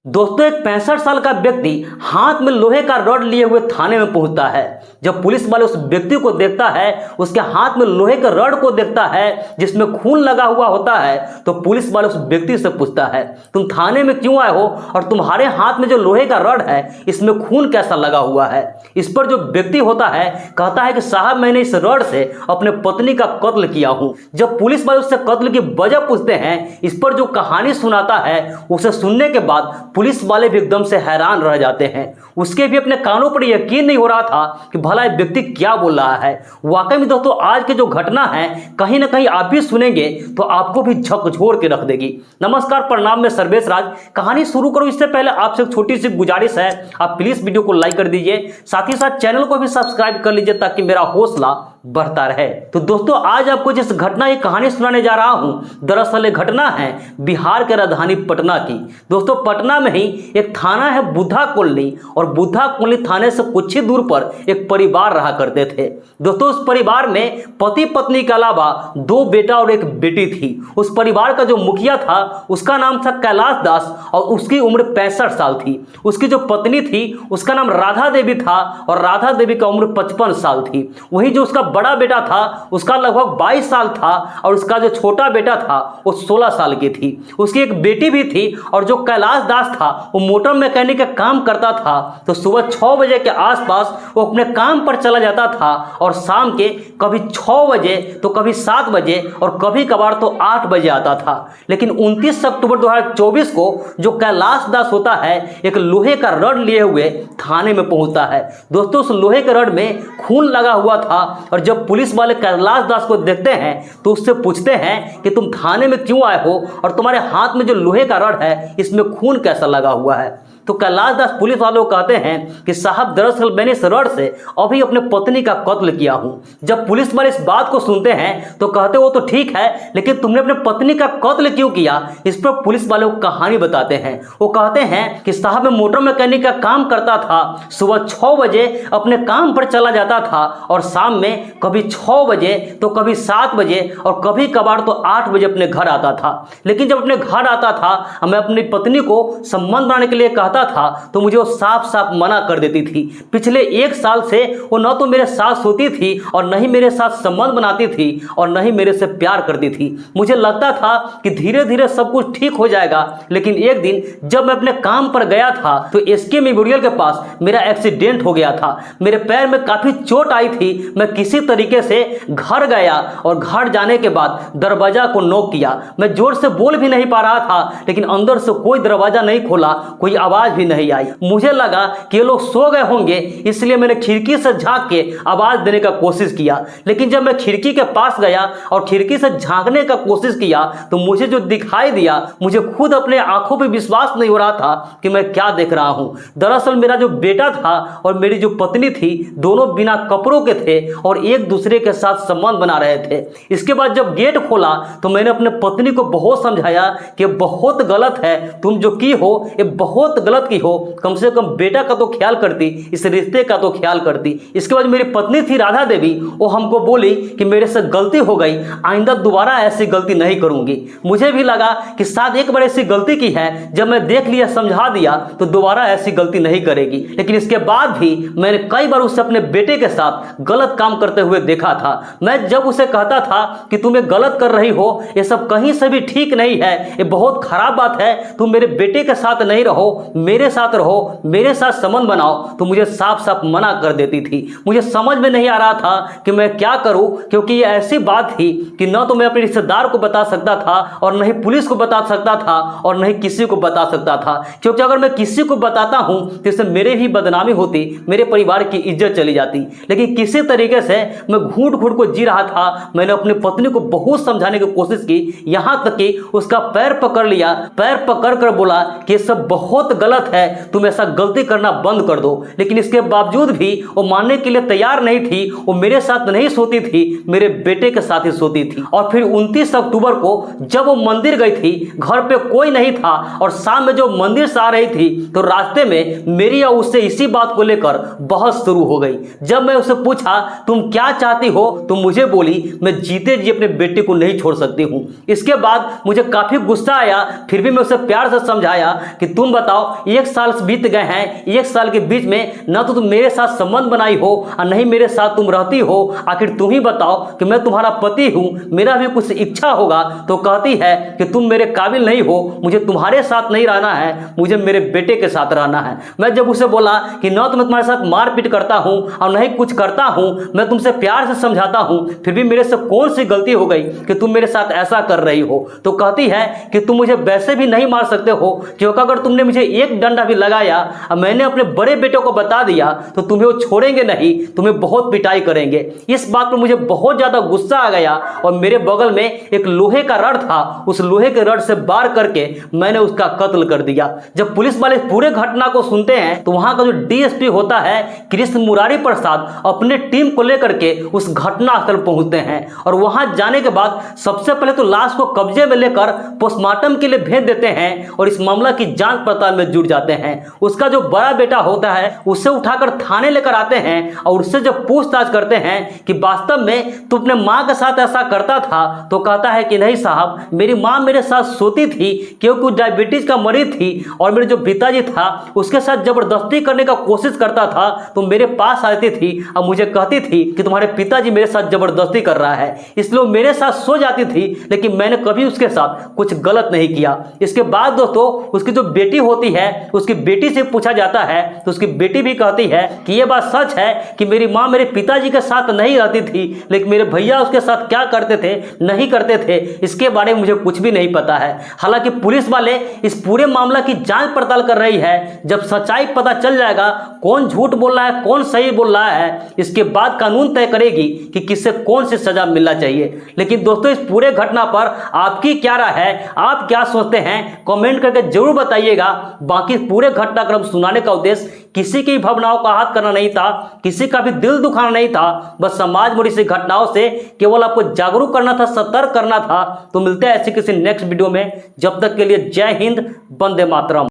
दोस्तों, एक 65 साल का व्यक्ति हाथ में लोहे का रॉड लिए हुए थाने में पहुंचता है। जब पुलिस वाले उस व्यक्ति को देखता है, उसके हाथ में लोहे के रॉड को देखता है जिसमें खून लगा हुआ होता है, तो पुलिस वाले उस व्यक्ति से पूछता है, तुम थाने में क्यों आए हो और तुम्हारे हाथ में जो लोहे का रॉड है इसमें खून कैसा लगा हुआ है। इस पर जो व्यक्ति होता है कहता है कि साहब, मैंने इस रॉड से अपने पत्नी का कत्ल किया हूं। जब पुलिस वाले उससे कत्ल की वजह पूछते हैं, इस पर जो कहानी सुनाता है उसे सुनने के बाद पुलिस वाले भी एकदम से हैरान रह जाते हैं। उसके भी अपने कानों पर यकीन नहीं हो रहा था कि भला ये व्यक्ति क्या बोल रहा है। वाकई में दोस्तों, आज की जो घटना है कहीं ना कहीं आप भी सुनेंगे तो आपको भी झकझोर के रख देगी। नमस्कार, प्रणाम, मैं सर्वेश राज। कहानी शुरू करूं इससे पहले आपसे एक छोटी सी गुजारिश है, आप प्लीज वीडियो को लाइक कर दीजिए, साथ ही साथ चैनल को भी सब्सक्राइब कर लीजिए ताकि मेरा हौसला बढ़ता रहे। तो दोस्तों, आज आपको जिस घटना की कहानी सुनाने जा रहा हूं, दरअसल ये घटना है बिहार के राजधानी पटना की। दोस्तों, पटना में ही एक थाना है बुद्धा कॉलोनी, और बुद्धा कॉलोनी थाने से कुछ ही दूर पर एक परिवार रहा करते थे। दोस्तों, उस परिवार में पति पत्नी के अलावा 2 बेटा और 1 बेटी थी। उस परिवार का जो मुखिया था उसका नाम था कैलाश दास और उसकी उम्र 65 साल थी। उसकी जो पत्नी थी उसका नाम राधा देवी था और राधा देवी का उम्र 55 साल थी। वही जो उसका बड़ा बेटा था उसका लगभग 22 साल था और उसका जो छोटा बेटा था वो 16 साल की थी। उसकी एक बेटी भी थी और जो कैलाश दास था वो मोटर मैकेनिक का काम करता था। तो सुबह 6 बजे के आसपास वो अपने काम पर चला जाता था और शाम के कभी 6 बजे तो कभी 7 बजे और कभी कभार तो 8 बजे आता था। लेकिन 29 अक्टूबर 2024 को जो कैलाश दास होता है एक लोहे का रॉड लिए हुए थाने में पहुंचता है। दोस्तों, उस लोहे के रॉड में खून लगा हुआ था और जब पुलिस वाले कैलाश दास को देखते हैं तो उससे पूछते हैं कि तुम थाने में क्यों आए हो और तुम्हारे हाथ में जो लोहे का रॉड है इसमें खून कैसा लगा हुआ है। तो कैलाश दास पुलिस वालों को कहते हैं कि साहब, दरअसल मैंने इस रॉड से अभी अपने पत्नी का कत्ल किया हूं। जब पुलिस वाले इस बात को सुनते हैं तो कहते वो तो ठीक है, लेकिन तुमने अपने पत्नी का कत्ल क्यों किया। इस पर पुलिस वालों को कहानी बताते हैं। वो कहते हैं कि साहब, मैं मोटर मैकेनिक का काम करता था, सुबह 6 बजे अपने काम पर चला जाता था और शाम में कभी 6 बजे तो कभी 7 बजे और कभी कभार तो 8 बजे अपने घर आता था। लेकिन जब अपने घर आता था मैं अपनी पत्नी को संबंध बनाने के लिए कहता था तो मुझे वो साफ साफ मना कर देती थी। पिछले 1 साल से वो न तो मेरे साथ सोती थी और न ही मेरे साथ संबंध बनाती थी और न ही मेरे से प्यार करती थी। मुझे लगता था कि धीरे धीरे सब कुछ ठीक हो जाएगा, लेकिन एक दिन जब मैं अपने काम पर गया था तो एसके मेमोरियल के पास मेरा एक्सीडेंट हो गया था। मेरे पैर में काफी चोट आई थी। मैं किसी तरीके से घर गया और घर जाने के बाद दरवाजा को नॉक किया। मैं जोर से बोल भी नहीं पा रहा था, लेकिन अंदर से कोई दरवाजा नहीं खोला, कोई आवाज भी नहीं आई। मुझे लगा कि ये लोग सो गए होंगे, इसलिए मैंने खिड़की से झांक के आवाज देने का कोशिश किया। लेकिन जब मैं खिड़की के पास गया और खिड़की से झांकने का कोशिश किया तो मुझे जो दिखाई दिया, मुझे खुद अपने आंखों पे विश्वास नहीं हो रहा था कि मैं क्या देख रहा हूं। दरअसल मेरा जो बेटा था और मेरी जो पत्नी थी दोनों बिना कपड़ों के थे और एक दूसरे के साथ संबंध बना रहे थे। इसके बाद जब गेट खोला तो मैंने अपने पत्नी को बहुत समझाया कि बहुत गलत है, तुम जो की हो ये बहुत गलत की हो, कम से कम बेटा का तो ख्याल करती, इस रिश्ते का तो ख्याल करती। इसके बाद मेरी पत्नी थी राधा देवी, वो हमको बोली कि मेरे से गलती हो गई, आइंदा दोबारा ऐसी गलती नहीं करूंगी। मुझे भी लगा कि शायद एक बार ऐसी गलती की है, जब मैं देख लिया, समझा दिया तो दोबारा ऐसी गलती नहीं करेगी। लेकिन इसके बाद भी मैंने कई बार उसे अपने बेटे के साथ गलत काम करते हुए देखा था। मैं जब उसे कहता था कि तुम ये गलत कर रही हो, ये सब कहीं से भी ठीक नहीं है, ये बहुत खराब बात है, तुम मेरे बेटे के साथ नहीं रहो, मेरे साथ रहो, मेरे साथ संबंध बनाओ, तो मुझे साफ साफ मना कर देती थी। मुझे समझ में नहीं आ रहा था कि मैं क्या करूं, क्योंकि ये ऐसी बात थी कि न तो मैं अपने रिश्तेदार को बता सकता था और न ही पुलिस को बता सकता था और न ही किसी को बता सकता था, क्योंकि अगर मैं किसी को बताता हूं तो इससे मेरे ही बदनामी होती, मेरे परिवार की इज्जत चली जाती। लेकिन किसी तरीके से मैं घूट घूट को जी रहा था। मैंने अपनी पत्नी को बहुत समझाने की कोशिश की, यहां तक कि उसका पैर पकड़ लिया, पैर पकड़ कर बोला कि ये सब बहुत गलत है, तुम ऐसा गलती करना बंद कर दो। लेकिन इसके बावजूद भी वो मानने के लिए तैयार नहीं थी। वो मेरे साथ नहीं सोती थी, मेरे बेटे के साथ ही सोती थी। और फिर 29 अक्टूबर को जब वो मंदिर गई थी, घर पे कोई नहीं था और शाम में जो मंदिर से आ रही थी तो रास्ते में मेरी और उससे इसी बात को लेकर बहस शुरू हो गई। जब मैं उससे पूछा तुम क्या चाहती हो तो मुझे बोली मैं जीते जी अपने बेटे को नहीं छोड़ सकती हूँ। इसके बाद मुझे काफी गुस्सा आया, फिर भी मैं उसे प्यार से समझाया कि तुम बताओ 1 साल बीत गए हैं, 1 साल के बीच में न तो तुम मेरे साथ संबंध बनाई हो और नहीं मेरे साथ तुम रहती हो। आखिर तुम ही बताओ कि मैं तुम्हारा पति हूं, मेरा भी कुछ इच्छा होगा तो कहती है कि तुम मेरे काबिल नहीं हो, मुझे तुम्हारे साथ नहीं रहना है, मुझे मेरे बेटे के साथ रहना है। मैं जब उसे बोला कि न तो मैं तुम्हारे साथ मारपीट करता हूं और नहीं कुछ करता हूं, मैं तुमसे प्यार से समझाता हूं, फिर भी मेरे से कौन सी गलती हो गई कि तुम मेरे साथ ऐसा कर रही हो। तो कहती है कि तुम मुझे वैसे भी नहीं मार सकते हो, क्योंकि अगर तुमने मुझे एक डंडा भी लगाया और मैंने अपने बड़े बेटे को बता दिया तो तुम्हें वो छोड़ेंगे नहीं, तुम्हें बहुत पिटाई करेंगे। इस बात पर मुझे बहुत ज्यादा गुस्सा आ गया और मेरे बगल में एक लोहे का रड था, उस लोहे के रड से वार करके मैंने उसका कत्ल कर दिया। जब पुलिस वाले पूरे घटना को सुनते हैं तो वहां का जो डीएसपी होता है कृष्ण मुरारी प्रसाद अपने टीम को लेकर के उस घटना स्थल पहुंचते हैं और वहां जाने के बाद सबसे पहले तो लाश को कब्जे में लेकर पोस्टमार्टम के लिए भेज देते हैं और इस मामला की जांच पड़ताल में जुट जाते हैं। उसका जो बड़ा बेटा होता है उसे उठाकर थाने लेकर आते हैं और उससे जब पूछताछ करते हैं कि वास्तव में तू अपने मां के साथ ऐसा करता था, तो कहता है कि नहीं साहब, मेरी मां मेरे साथ सोती थी क्योंकि डायबिटीज का मरीज थी और मेरे जो पिताजी था उसके साथ जबरदस्ती करने का कोशिश करता था तो मेरे पास आती थी और मुझे कहती थी कि तुम्हारे पिताजी मेरे साथ जबरदस्ती कर रहा है, इसलिए वो मेरे साथ सो जाती थी, लेकिन मैंने कभी उसके साथ कुछ गलत नहीं किया। इसके बाद दोस्तों उसकी जो बेटी होती है उसकी बेटी से पूछा जाता है तो उसकी बेटी भी कहती है कि यह बात सच है कि मेरी मां मेरे पिताजी के साथ नहीं रहती थी, लेकिन मेरे भैया उसके साथ क्या करते थे नहीं करते थे इसके बारे में मुझे कुछ भी नहीं पता है। हालांकि पुलिस वाले इस पूरे मामला की जांच पड़ताल कर रही है। जब सच्चाई पता चल जाएगा कौन झूठ बोल रहा है कौन सही बोल रहा है, इसके बाद कानून तय करेगी कि किससे कौन सी सजा मिलना चाहिए। लेकिन दोस्तों इस पूरे घटना पर आपकी क्या राय है, आप क्या सोचते हैं, कमेंट करके जरूर बताइएगा। बाकी पूरे घटनाक्रम सुनाने का उद्देश्य किसी की भावनाओं का आहत करना नहीं था, किसी का भी दिल दुखाना नहीं था, बस समाज में ऐसी घटनाओं से केवल आपको जागरूक करना था, सतर्क करना था। तो मिलते हैं ऐसे किसी नेक्स्ट वीडियो में, जब तक के लिए जय हिंद, वंदे मातरम।